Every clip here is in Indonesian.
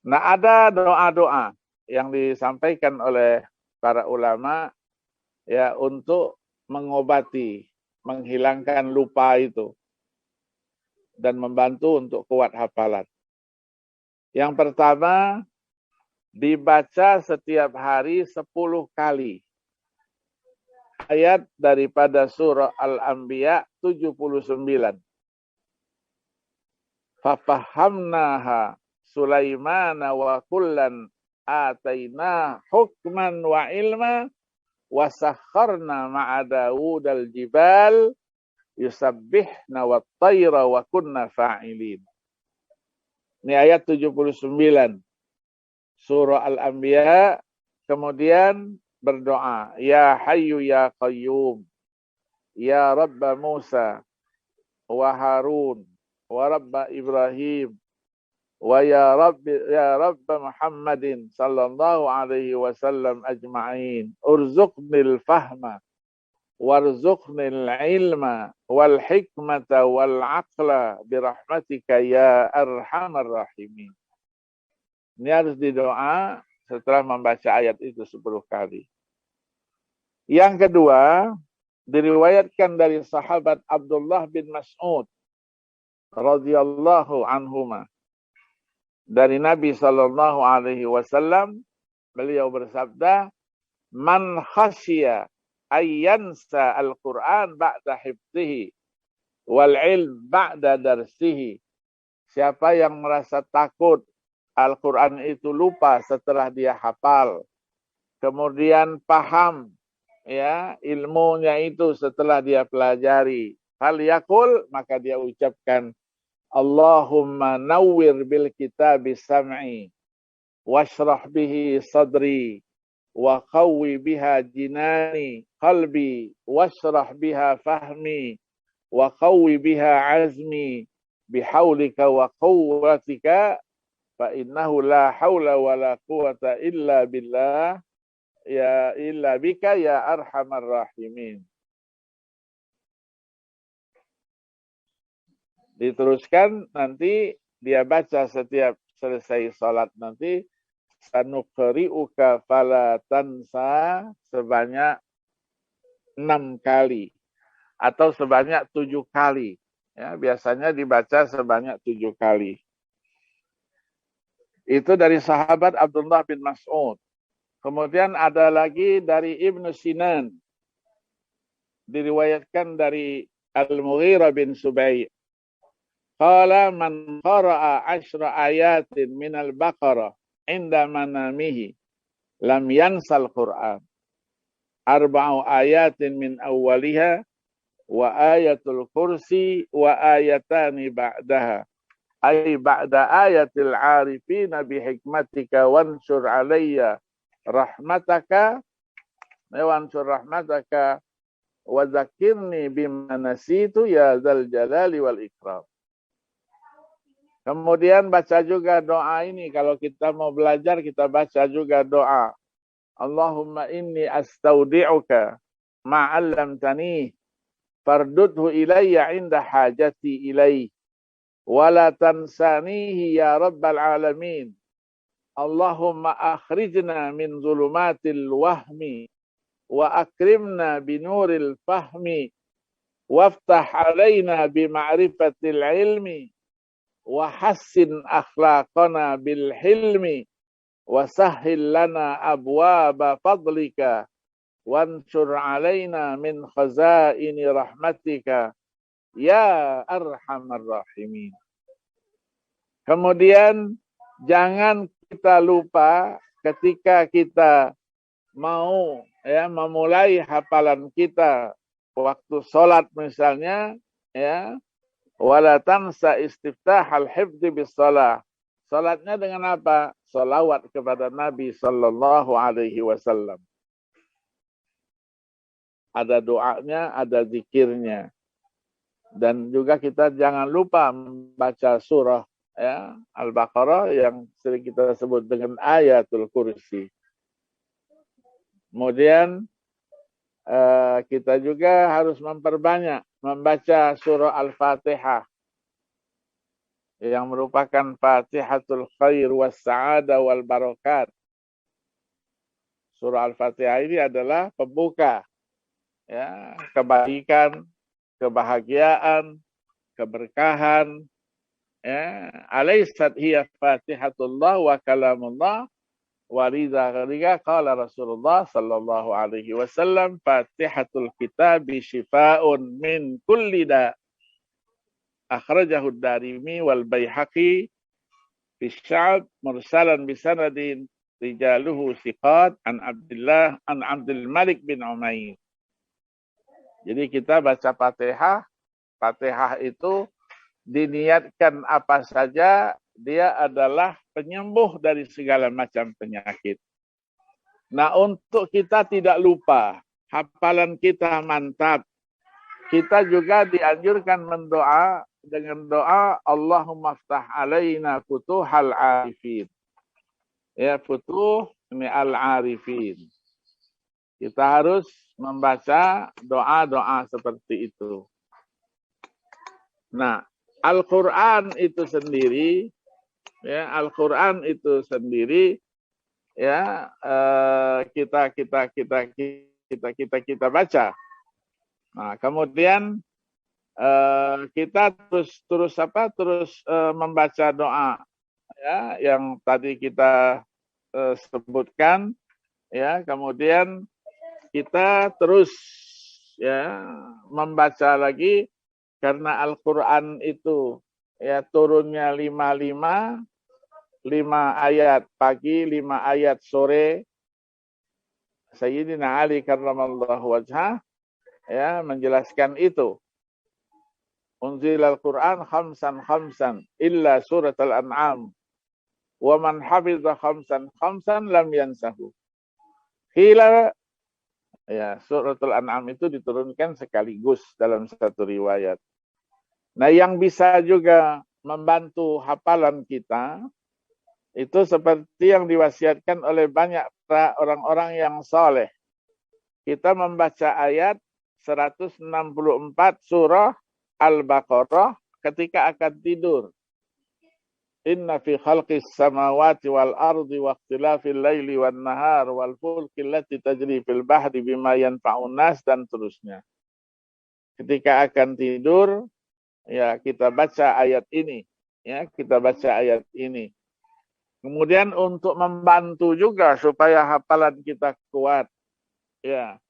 Nah, ada doa-doa yang disampaikan oleh para ulama ya untuk mengobati, menghilangkan lupa itu dan membantu untuk kuat hafalan. Yang pertama, dibaca setiap hari 10 kali. Ayat daripada surah Al-Anbiya 79. Fafahamnaha Sulaimana wa kullan ataina hukman wa ilma wa sakharna ma'a Dawud al-jibal yusabbihna wa tayra wa kunna fa'ilin. Ini ayat 79 surah Al-Anbiya. Kemudian berdoa, ya hayyu ya qayyum, ya rabba Musa wa Harun wa rabba Ibrahim wa ya rabba Muhammadin sallallahu alaihi wasallam ajma'in urzuqnil fahma warzuqnil ilma wal hikmata wal aqla birahmatika ya arhamar rahimin. Ini harus didoa setelah membaca ayat itu 10 kali. Yang kedua, diriwayatkan dari sahabat Abdullah bin Mas'ud radhiyallahu anhuma dari Nabi sallallahu alaihi wasallam, beliau bersabda, man khasya ayyansa al-Qur'an ba'da hifdzihi wal ilm ba'da darsihi. Siapa yang merasa takut Al-Qur'an itu lupa setelah dia hafal, kemudian paham ya ilmunya itu setelah dia pelajari, falyaqul, maka dia ucapkan Allahumma nawwir bil kitabi sam'i washrah bihi sadri wa qawwi biha jinani qalbi washrah biha fahmi wa qawwi biha azmi bihaulika wa quwwatika fa innahu la haula wa la quwwata illa billah ya illa bika ya arhamar rahimin. Diteruskan nanti dia baca setiap selesai salat nanti, sanuqri'uka fala tansa, sebanyak 6 kali atau sebanyak 7 kali. Ya, biasanya dibaca sebanyak 7 kali. Itu dari sahabat Abdullah bin Mas'ud. Kemudian ada lagi dari Ibnu Sinan. Diriwayatkan dari Al-Mughirah bin Subay'. Qala man qara'a 10 ayatin minal Baqarah inda manamihi lam yansal Qur'an. 4 ayatin min awwaliha wa ayatul kursi wa ayatani ba'daha. Ay ba'da ayatil arifina bihikmatika wansur alayya rahmataka wansur rahmataka wa zakirni bima nasitu ya dzal jalali wal ikram. Kemudian baca juga doa ini. Kalau kita mau belajar, kita baca juga doa. Allahumma inni astaudi'uka ma'allamtani fardudhu ilayya inda hajati ilaih. Wala tansanihi ya rabbal alamin. Allahumma akhrijna min zulumatil wahmi wa akrimna binuril fahmi waftah alaina bima'rifatil ilmi wa hassin akhlaqana bil hilmi wa sahhil lana abwaba fadlika wansur alaina min khazaini rahmatika ya arhamar rahimin. Kemudian jangan kita lupa ketika kita mau ya memulai hafalan kita waktu sholat misalnya ya, wala tansa istiftahal hifdzi bis shalah. Salatnya dengan apa? Salawat kepada Nabi sallallahu alaihi wasallam. Ada doanya, ada zikirnya. Dan juga kita jangan lupa membaca surah ya, Al-Baqarah yang sering kita sebut dengan ayatul kursi. Kemudian kita juga harus memperbanyak membaca surah Al-Fatihah. yang merupakan Fatihatul Khair was Sa'adah wal Barakat. Surah Al-Fatihah ini adalah pembuka, ya, kebaikan, kebahagiaan, keberkahan. Ya, alaysat hiya Fatihatullah wa kalamullah wa ridha ghaliga qala Rasulullah sallallahu alaihi wasallam Fatihatul Kitabi shifaa'un min kulli da. Akhrajahu ad-Darimi wal Baihaqi fi Sya'b mursalan bi sanadin rijaluhu siqat an Abdul Malik bin Umair. Jadi kita baca Fatihah, Fatihah itu diniatkan apa saja, dia adalah penyembuh dari segala macam penyakit. Nah, untuk kita tidak lupa, hafalan kita mantap, kita juga dianjurkan mendoa dengan doa Allahumma ftah alaina futuhal arifin. Ya, futuh ini al-arifin. Kita harus membaca doa-doa seperti itu. Nah, Al-Quran itu sendiri, ya, Al-Quran itu sendiri, ya, kita baca. Nah, kemudian kita terus membaca doa, ya, yang tadi kita sebutkan, ya, kemudian kita terus, ya, membaca lagi karena Al-Quran itu, ya, turunnya 5 ayat pagi, 5 ayat sore. Sayyidina Ali karramallahu wajhah, ya, menjelaskan itu. Unzilal Quran khamsan illa surat al-an'am. Wa man hafidha khamsan lam yansahu. Hila, ya, suratul an'am itu diturunkan sekaligus dalam satu riwayat. Nah, yang bisa juga membantu hafalan kita itu seperti yang diwasiatkan oleh banyak orang-orang yang soleh. Kita membaca ayat 164 surah Al-Baqarah ketika akan tidur. Inna fi khalqis samawati wal ardi wa ikhtilafil laili wan nahar wal fulki allati tajri fil bahri bima yanfa'un nas, dan terusnya. Ketika akan tidur, ya, kita baca ayat ini, ya, kita baca ayat ini. Kemudian untuk membantu juga supaya hafalan kita kuat, ya,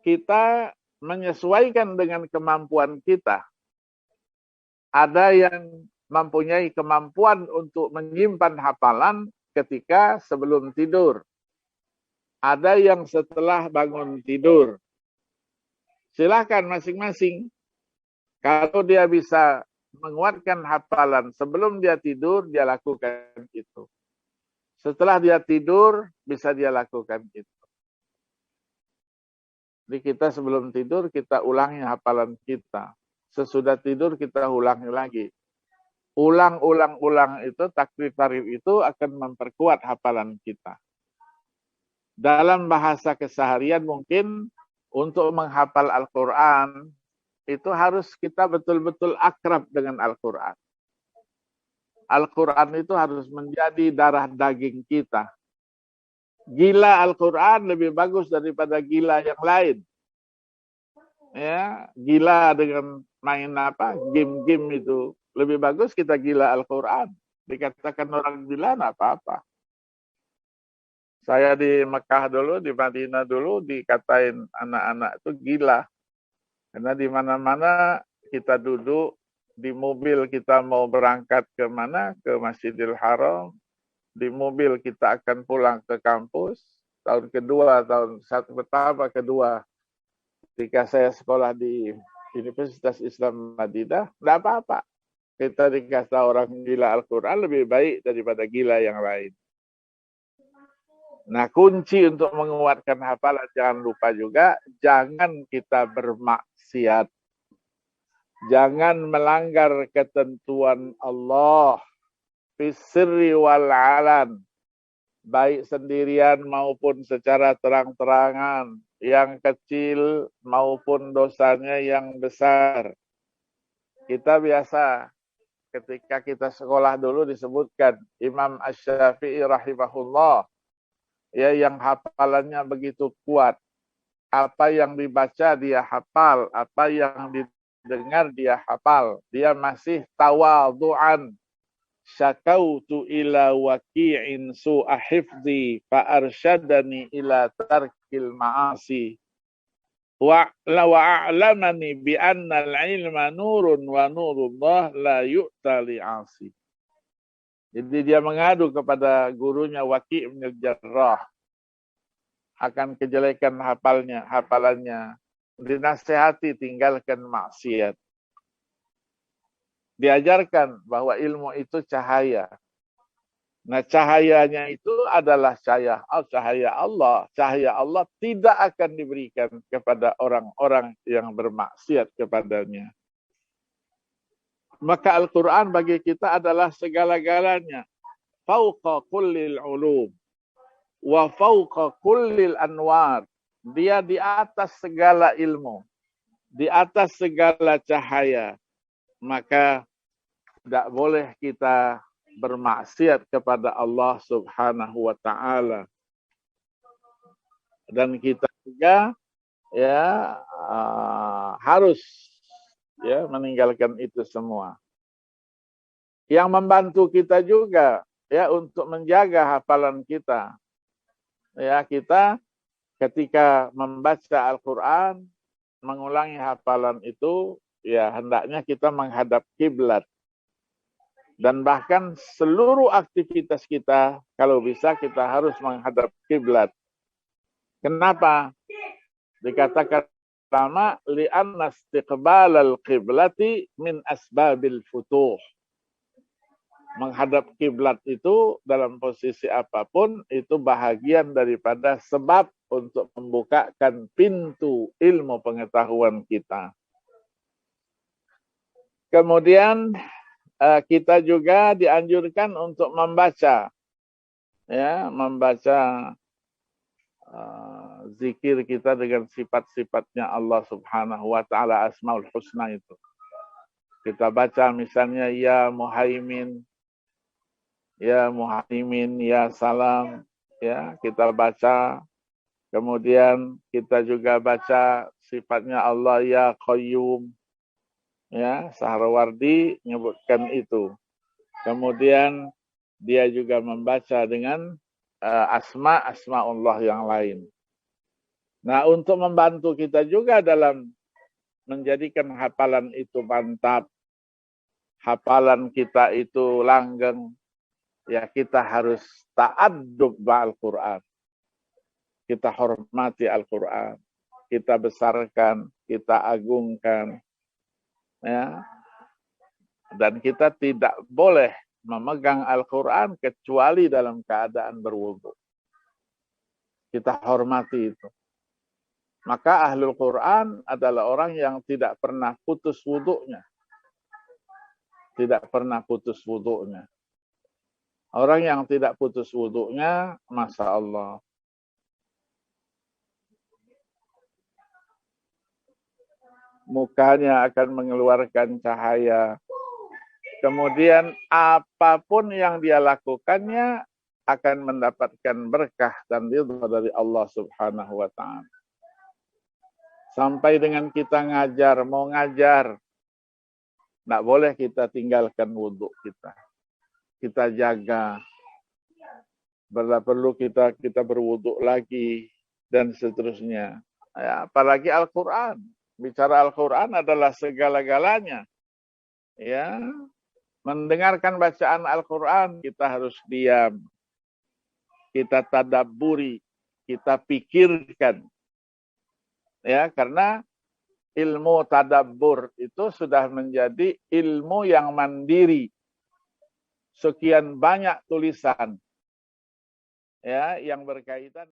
kita menyesuaikan dengan kemampuan kita. Ada yang mempunyai kemampuan untuk menyimpan hafalan ketika sebelum tidur. Ada yang setelah bangun tidur. Silakan masing-masing. Kalau dia bisa menguatkan hafalan sebelum dia tidur, dia lakukan itu. Setelah dia tidur, bisa dia lakukan itu. Jadi kita sebelum tidur, kita ulangi hafalan kita. Sesudah tidur, kita ulangi lagi. Ulang itu, takrir-takrir itu akan memperkuat hafalan kita. Dalam bahasa keseharian mungkin untuk menghafal Al-Quran, itu harus kita betul-betul akrab dengan Al-Quran. Al-Quran itu harus menjadi darah daging kita. Gila Al-Quran lebih bagus daripada gila yang lain. Ya, gila dengan main game-game itu. Lebih bagus kita gila Al-Quran. Dikatakan orang gila, enggak apa-apa. Saya di Mekah dulu, di Madinah dulu, dikatain anak-anak itu gila. Karena di mana-mana kita duduk, di mobil kita mau berangkat ke mana? Ke Masjidil Haram. Di mobil kita akan pulang ke kampus. Tahun kedua, pertama, kedua. Ketika saya sekolah di Universitas Islam Madinah, enggak apa-apa. Kita dikata orang gila Al-Quran lebih baik daripada gila yang lain. Nah, kunci untuk menguatkan hafalan, jangan lupa juga, jangan kita bermaksiat. Jangan melanggar ketentuan Allah. Fisirri wal alan. Baik sendirian maupun secara terang-terangan. Yang kecil maupun dosanya yang besar. Kita biasa ketika kita sekolah dulu disebutkan Imam Asy-Syafi'i rahimahullah, ya, yang hafalannya begitu kuat. Apa yang dibaca dia hafal, apa yang didengar dia hafal. Dia masih tawadhu'an. Syakautu ila waqi'in su'a hifdzi fa arsyadani ila tarkil ma'asi. Wa a'lamani bi anna al-ilma nurun wa nurullah la yu'ta li'asi. Jadi dia mengadu kepada gurunya Waqi' bin Jarrah akan kejelekan hafalannya. Dinasihati tinggalkan maksiat. Diajarkan bahwa ilmu itu cahaya. Nah, cahayanya itu adalah cahaya Allah. Cahaya Allah tidak akan diberikan kepada orang-orang yang bermaksiat kepadanya. Maka Al-Quran bagi kita adalah segala-galanya. Fauqa kullil ulum. Wa fauqa kullil anwar. Dia di atas segala ilmu. Di atas segala cahaya. Maka tidak boleh kita bermaksiat kepada Allah Subhanahu wa taala. Dan kita juga harus meninggalkan itu semua. Yang membantu kita juga untuk menjaga hafalan kita. Ya, kita ketika membaca Al-Quran, mengulangi hafalan itu, ya hendaknya kita menghadap kiblat. Dan bahkan seluruh aktivitas kita, kalau bisa kita harus menghadap kiblat. Kenapa? Dikatakan pertama, li'anna istiqbalal qiblati min asbabil futuh. Menghadap kiblat itu dalam posisi apapun itu bahagian daripada sebab untuk membukakan pintu ilmu pengetahuan kita. Kemudian kita juga dianjurkan untuk membaca zikir kita dengan sifat-sifatnya Allah Subhanahu wa taala, Asmaul Husna itu. Kita baca misalnya ya Muhaimin, ya Salam, kita baca. Kemudian kita juga baca sifatnya Allah ya Qayyum. Sahrawardi menyebutkan itu. Kemudian dia juga membaca dengan asma-Allah yang lain. Nah, untuk membantu kita juga dalam menjadikan hafalan itu mantap, hafalan kita itu langgeng, kita harus ta'addub ma'al Quran. Kita hormati Al-Quran, kita besarkan, kita agungkan. Dan kita tidak boleh memegang Al-Quran kecuali dalam keadaan berwudu. Kita hormati itu. Maka Ahlul Quran adalah orang yang tidak pernah putus wudunya. Tidak pernah putus wudunya. Orang yang tidak putus wudunya, Masya Allah. Mukanya akan mengeluarkan cahaya. Kemudian apapun yang dia lakukannya akan mendapatkan berkah dan ridha dari Allah Subhanahu wa taala. Sampai dengan kita mau ngajar, tidak boleh kita tinggalkan wudhu kita. Kita jaga. Bila perlu kita berwudhu lagi dan seterusnya. Apalagi Al-Quran. Bicara Al-Quran adalah segala-galanya. Mendengarkan bacaan Al-Quran, kita harus diam. Kita tadabburi, kita pikirkan. Karena ilmu tadabbur itu sudah menjadi ilmu yang mandiri. Sekian banyak tulisan yang berkaitan